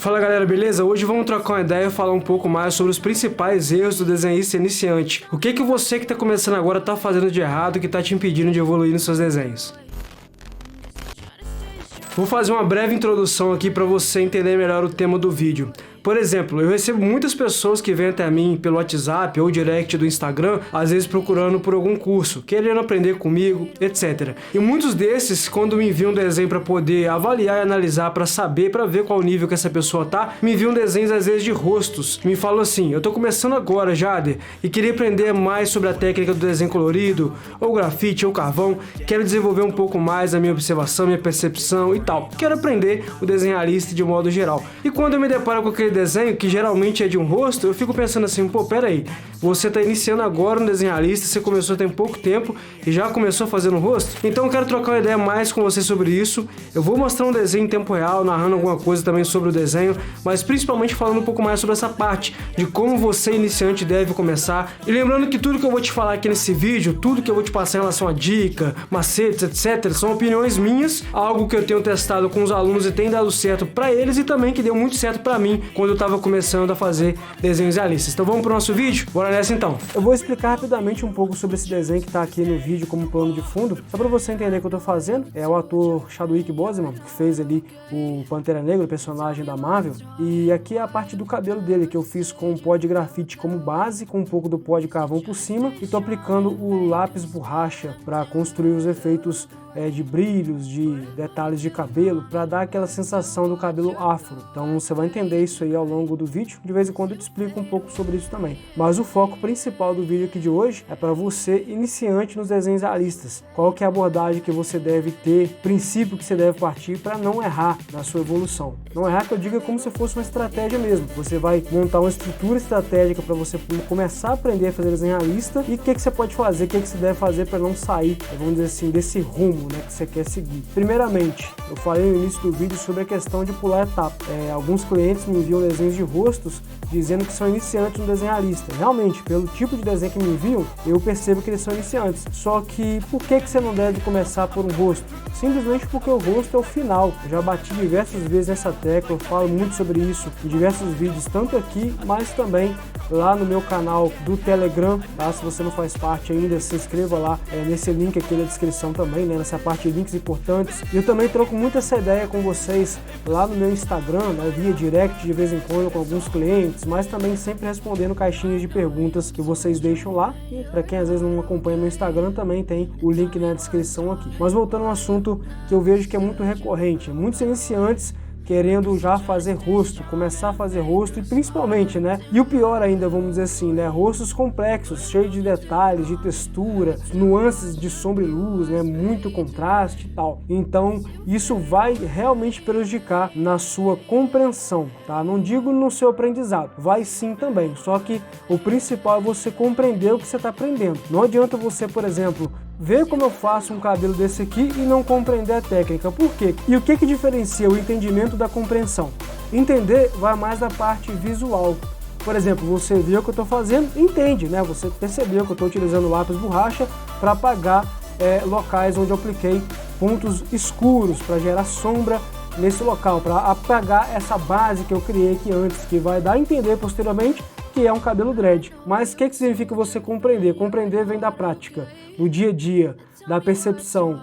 Fala galera, beleza? Hoje vamos trocar uma ideia e falar um pouco mais sobre os principais erros do desenhista iniciante. O que você que está começando agora está fazendo de errado que está te impedindo de evoluir nos seus desenhos? Vou fazer uma breve introdução aqui para você entender melhor o tema do vídeo. Por exemplo, eu recebo muitas pessoas que vêm até mim pelo WhatsApp ou direct do Instagram, às vezes procurando por algum curso, querendo aprender comigo, etc. E muitos desses, quando me enviam um desenho para poder avaliar e analisar, para saber, para ver qual nível que essa pessoa tá, me enviam desenhos às vezes de rostos. Me falam assim: eu tô começando agora, Jader, e queria aprender mais sobre a técnica do desenho colorido, ou grafite, ou carvão, quero desenvolver um pouco mais a minha observação, minha percepção e tal. Quero aprender o desenhista de modo geral. E quando eu me deparo com aquele desenho, que geralmente é de um rosto, eu fico pensando assim, pô, pera aí, você tá iniciando agora um desenhista, você começou tem pouco tempo e já começou fazendo rosto? Então eu quero trocar uma ideia mais com você sobre isso. Eu vou mostrar um desenho em tempo real, narrando alguma coisa também sobre o desenho, mas principalmente falando um pouco mais sobre essa parte de como você iniciante deve começar. E lembrando que tudo que eu vou te falar aqui nesse vídeo, tudo que eu vou te passar em relação a dica, macetes, etc, são opiniões minhas, algo que eu tenho testado com os alunos e tem dado certo pra eles e também que deu muito certo pra mim quando eu tava começando a fazer desenhos realistas. Então vamos pro nosso vídeo? Bora nessa então. Eu vou explicar rapidamente um pouco sobre esse desenho que tá aqui no vídeo como plano de fundo, só pra você entender o que eu tô fazendo. É o ator Chadwick Boseman, que fez ali o Pantera Negra, o personagem da Marvel, e aqui é a parte do cabelo dele, que eu fiz com pó de grafite como base, com um pouco do pó de carvão por cima, e tô aplicando o lápis borracha para construir os efeitos de brilhos, de detalhes de cabelo, para dar aquela sensação do cabelo afro. Então você vai entender isso aí ao longo do vídeo. De vez em quando eu te explico um pouco sobre isso também. Mas o foco principal do vídeo aqui de hoje é para você iniciante nos desenhos realistas. Qual que é a abordagem que você deve ter, princípio que você deve partir para não errar na sua evolução. Não errar que eu digo como se fosse uma estratégia mesmo. Você vai montar uma estrutura estratégica para você começar a aprender a fazer desenho realista e o que você pode fazer, o que você deve fazer para não sair, vamos dizer assim, desse rumo, né, que você quer seguir. Primeiramente, eu falei no início do vídeo sobre a questão de pular etapa. Alguns clientes me enviam desenhos de rostos dizendo que são iniciantes no desenho realista. Realmente, pelo tipo de desenho que me enviam, eu percebo que eles são iniciantes. Só que por que você não deve começar por um rosto? Simplesmente porque o rosto é o final. Eu já bati diversas vezes nessa tecla, eu falo muito sobre isso em diversos vídeos, tanto aqui, mas também lá no meu canal do Telegram, tá? Se você não faz parte ainda, se inscreva lá nesse link aqui na descrição também, né? Nessa parte de links importantes. E eu também troco muito essa ideia com vocês lá no meu Instagram, né? Via direct de vez em quando com alguns clientes, mas também sempre respondendo caixinhas de perguntas que vocês deixam lá. E para quem às vezes não acompanha meu Instagram, também tem o link na descrição aqui. Mas voltando ao assunto que eu vejo que é muito recorrente, muitos iniciantes querendo já fazer rosto, começar a fazer rosto e principalmente, né? E o pior ainda, vamos dizer assim, né? Rostos complexos, cheios de detalhes, de textura, nuances de sombra e luz, né? Muito contraste e tal. Então, isso vai realmente prejudicar na sua compreensão, tá? Não digo no seu aprendizado, vai sim também. Só que o principal é você compreender o que você está aprendendo. Não adianta você, por exemplo, ver como eu faço um cabelo desse aqui e não compreender a técnica. Por quê? E o que diferencia o entendimento da compreensão? Entender vai mais da parte visual. Por exemplo, você vê o que eu estou fazendo, entende, né? Você percebeu que eu estou utilizando lápis borracha para apagar locais onde eu apliquei pontos escuros, para gerar sombra nesse local, para apagar essa base que eu criei aqui antes, que vai dar a entender posteriormente que é um cabelo dread. Mas o que significa você compreender? Compreender vem da prática, do dia a dia, da percepção,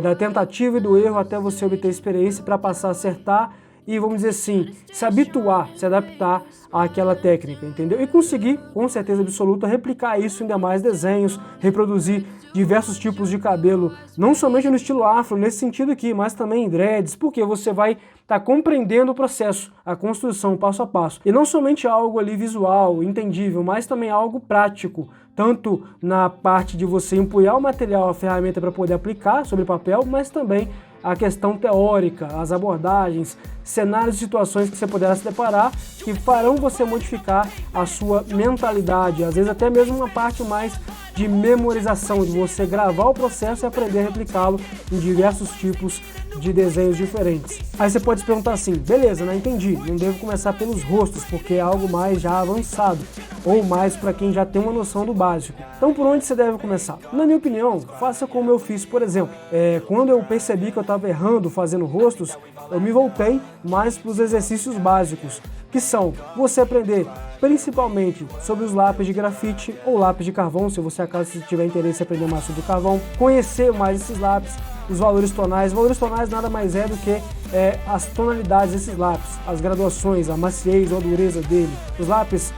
da tentativa e do erro até você obter experiência para passar a acertar e, vamos dizer assim, se habituar, se adaptar àquela técnica, entendeu? E conseguir, com certeza absoluta, replicar isso em demais desenhos, reproduzir diversos tipos de cabelo, não somente no estilo afro, nesse sentido aqui, mas também em dreads, porque você vai estar compreendendo o processo, a construção, passo a passo. E não somente algo ali visual, entendível, mas também algo prático, tanto na parte de você empunhar o material, a ferramenta para poder aplicar sobre papel, mas também a questão teórica, as abordagens, cenários e situações que você poderá se deparar que farão você modificar a sua mentalidade, às vezes até mesmo uma parte mais de memorização, de você gravar o processo e aprender a replicá-lo em diversos tipos de desenhos diferentes. Aí você pode se perguntar assim, beleza, né, entendi, não devo começar pelos rostos, porque é algo mais já avançado, ou mais para quem já tem uma noção do básico. Então por onde você deve começar? Na minha opinião, faça como eu fiz, por exemplo. Quando eu percebi que eu estava errando fazendo rostos, eu me voltei mais para os exercícios básicos, que são você aprender principalmente sobre os lápis de grafite ou lápis de carvão, se você acaso tiver interesse em aprender mais sobre carvão, conhecer mais esses lápis, os valores tonais. Valores tonais nada mais é do que as tonalidades desses lápis, as graduações, a maciez ou a dureza dele. Os lápis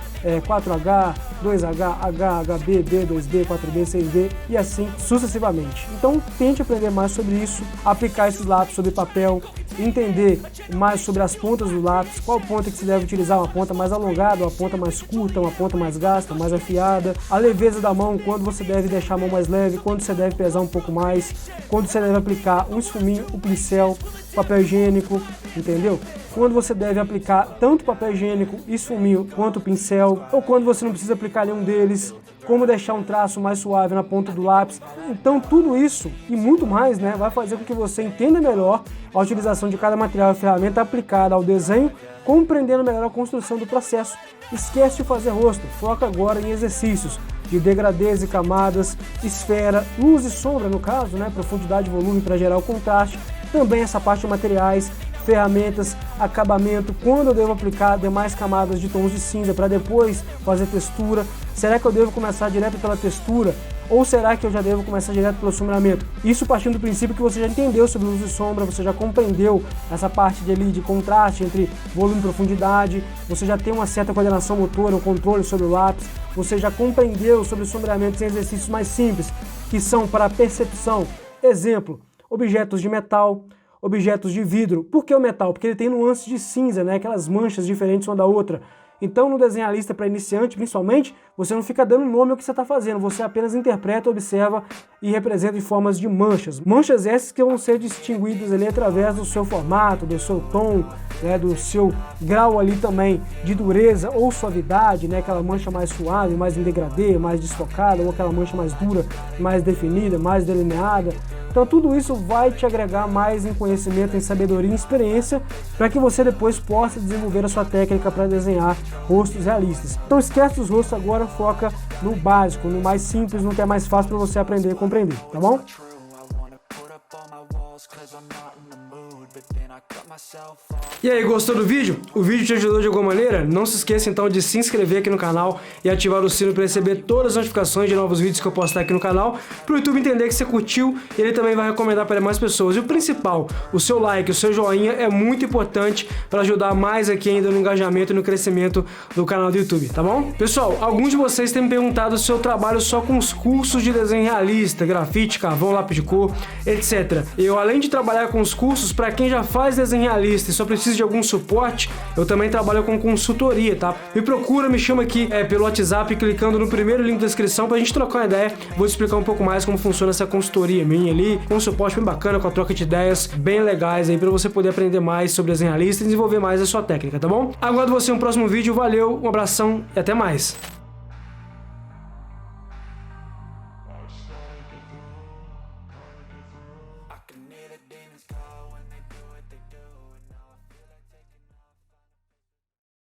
4H, 2H, H, HB, B, 2B, 4B, 6B e assim sucessivamente. Então tente aprender mais sobre isso, aplicar esses lápis sobre papel, entender mais sobre as pontas do lápis, qual ponta que se deve utilizar, uma ponta mais alongada, uma ponta mais curta, uma ponta mais gasta, mais afiada, a leveza da mão, quando você deve deixar a mão mais leve, quando você deve pesar um pouco mais, quando você deve aplicar um esfuminho, o pincel, papel higiênico, entendeu? Quando você deve aplicar tanto papel higiênico, esfuminho, quanto pincel, ou quando você não precisa aplicar nenhum deles, como deixar um traço mais suave na ponta do lápis. Então tudo isso e muito mais, né, vai fazer com que você entenda melhor a utilização de cada material e ferramenta aplicada ao desenho, compreendendo melhor a construção do processo. Esquece de fazer rosto, foca agora em exercícios de degradês e camadas, esfera, luz e sombra no caso, né, profundidade e volume para gerar o contraste, também essa parte de materiais, ferramentas, acabamento, quando eu devo aplicar demais camadas de tons de cinza para depois fazer textura, será que eu devo começar direto pela textura ou será que eu já devo começar direto pelo sombreamento? Isso partindo do princípio que você já entendeu sobre luz e sombra, você já compreendeu essa parte de contraste entre volume e profundidade, você já tem uma certa coordenação motora, um controle sobre o lápis, você já compreendeu sobre sombreamentos em exercícios mais simples, que são para a percepção. Exemplo, objetos de metal, objetos de vidro. Por que o metal? Porque ele tem nuances de cinza, né? Aquelas manchas diferentes uma da outra. Então, no desenhista para iniciante, principalmente, você não fica dando nome ao que você está fazendo, você apenas interpreta, observa e representa em formas de manchas. Manchas essas que vão ser distinguidas ali através do seu formato, do seu tom, né, do seu grau ali também de dureza ou suavidade, né, aquela mancha mais suave, mais em degradê, mais desfocada, ou aquela mancha mais dura, mais definida, mais delineada. Então tudo isso vai te agregar mais em conhecimento, em sabedoria e experiência para que você depois possa desenvolver a sua técnica para desenhar rostos realistas. Então esquece os rostos agora, foca no básico, no mais simples, no que é mais fácil para você aprender e compreender, tá bom? E aí, gostou do vídeo? O vídeo te ajudou de alguma maneira? Não se esqueça então de se inscrever aqui no canal e ativar o sino para receber todas as notificações de novos vídeos que eu postar aqui no canal, para o YouTube entender que você curtiu e ele também vai recomendar para mais pessoas. E o principal, o seu like, o seu joinha é muito importante para ajudar mais aqui ainda no engajamento e no crescimento do canal do YouTube, tá bom? Pessoal, alguns de vocês têm me perguntado se eu trabalho só com os cursos de desenho realista, grafite, carvão, lápis de cor, etc. Eu, além de trabalhar com os cursos, para quem já faz desenho realista e só precisa de algum suporte, eu também trabalho com consultoria, tá? Me procura, me chama aqui pelo WhatsApp, clicando no primeiro link da descrição pra gente trocar uma ideia. Vou te explicar um pouco mais como funciona essa consultoria minha ali, com um suporte bem bacana, com a troca de ideias bem legais aí pra você poder aprender mais sobre desenho realista e desenvolver mais a sua técnica, tá bom? Aguardo você no próximo vídeo, valeu, um abração e até mais!